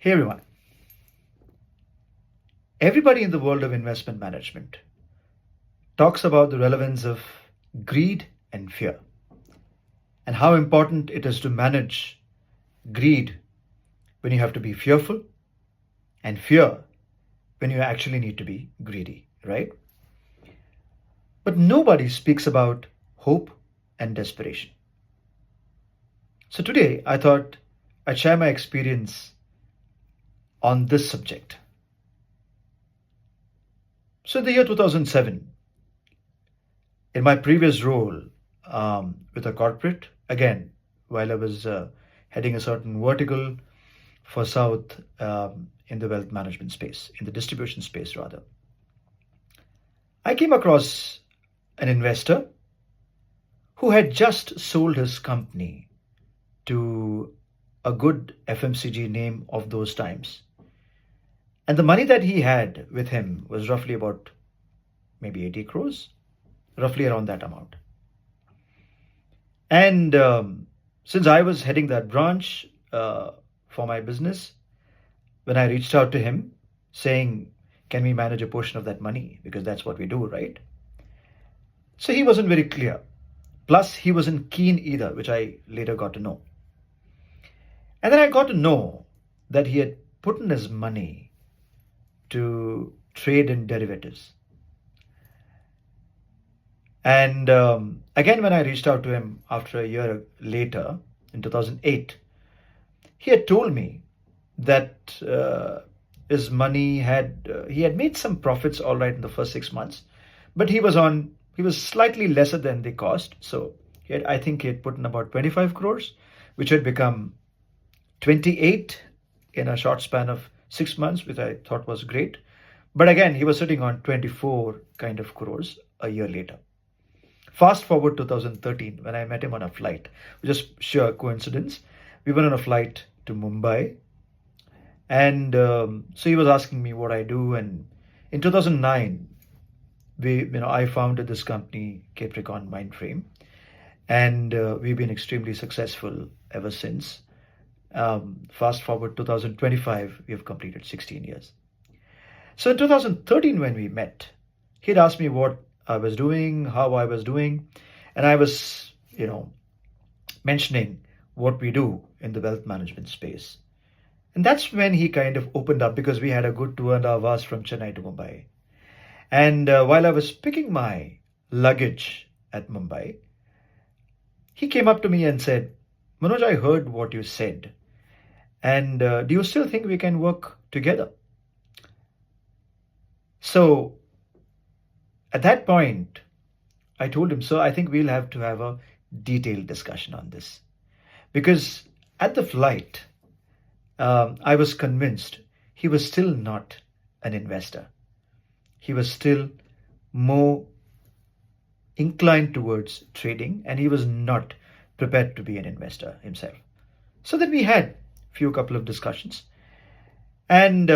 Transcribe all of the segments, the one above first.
Hey everyone. Everybody in the world of investment management talks about the relevance of greed and fear and how important it is to manage greed when you have to be fearful and fear when you actually need to be greedy, right? But nobody speaks about hope and desperation. So today I thought I'd share my experience on this subject. So in the year 2007, in my previous role with a corporate, again, while I was heading a certain vertical for South in the wealth management space, in the distribution space rather, I came across an investor who had just sold his company to a good FMCG name of those times. And the money that he had with him was roughly about maybe 80 crores, roughly around that amount. And since I was heading that branch for my business, when I reached out to him saying, can we manage a portion of that money? Because that's what we do, right? So he wasn't very clear. Plus, he wasn't keen either, which I later got to know. And then I got to know that he had put in his money to trade in derivatives. And again, when I reached out to him after a year later, in 2008, he had told me that his money he had made some profits all right in the first 6 months, but he was slightly lesser than the cost. So I think he had put in about 25 crores, which had become 28 in a short span of 6 months, which I thought was great. But again, he was sitting on 24 kind of crores a year later. Fast forward 2013, when I met him on a flight, just sheer coincidence. We were on a flight to Mumbai, and so he was asking me what I do. And in 2009, I founded this company, Capricorn Mindframe, and we've been extremely successful ever since. Fast forward 2025, we have completed 16 years. So in 2013, when we met, he'd asked me what I was doing, how I was doing, and I was, mentioning what we do in the wealth management space. And that's when he kind of opened up, because we had a good 2.5 hours from Chennai to Mumbai. And while I was picking my luggage at Mumbai, he came up to me and said, Manoj, I heard what you said. And do you still think we can work together? So at that point, I told him, so I think we'll have to have a detailed discussion on this. Because at the flight, I was convinced he was still not an investor. He was still more inclined towards trading, and he was not prepared to be an investor himself. So then we had couple of discussions. And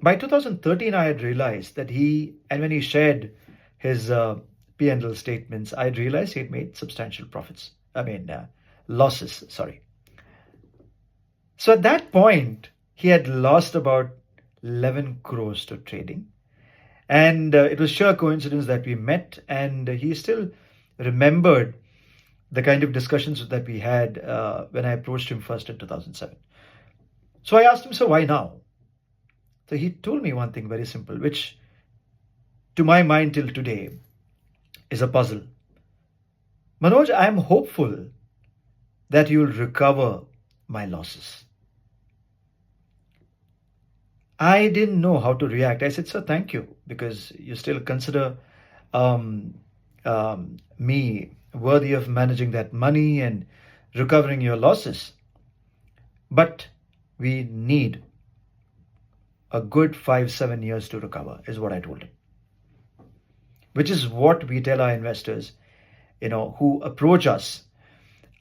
by 2013, I had realized that when he shared his P&L statements, I had realized he had made substantial profits. Losses, sorry. So at that point, he had lost about 11 crores to trading. And it was sheer coincidence that we met, and he still remembered the kind of discussions that we had when I approached him first in 2007. So I asked him, so why now? So he told me one thing very simple, which to my mind till today is a puzzle. Manoj, I am hopeful that you will recover my losses. I didn't know how to react. I said, sir, thank you, because you still consider me worthy of managing that money and recovering your losses. But we need a good 5-7 years to recover, is what I told him. Which is what we tell our investors, who approach us,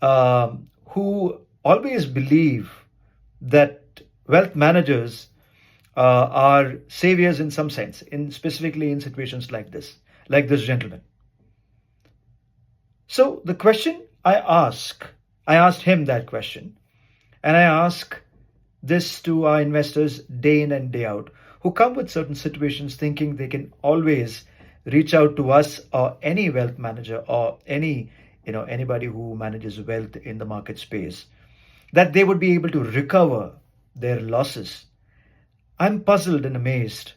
who always believe that wealth managers are saviors in some sense, specifically in situations like this gentleman. So the question I asked him that question, and I ask this to our investors day in and day out who come with certain situations thinking they can always reach out to us or any wealth manager or any anybody who manages wealth in the market space, that they would be able to recover their losses. I'm puzzled and amazed,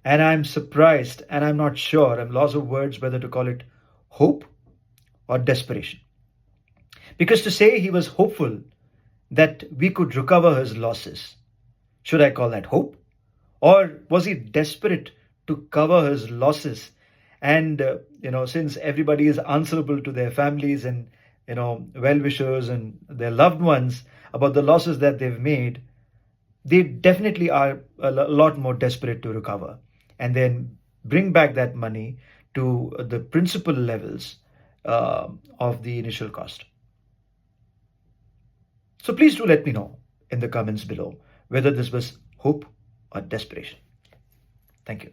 and I'm surprised, and I'm not sure. I'm lost of words whether to call it hope or desperation. Because to say he was hopeful that we could recover his losses, should I call that hope? Or was he desperate to cover his losses? And, since everybody is answerable to their families and, well wishers and their loved ones about the losses that they've made, they definitely are a lot more desperate to recover and then bring back that money to the principal levels of the initial cost. So please do let me know in the comments below whether this was hope or desperation. Thank you.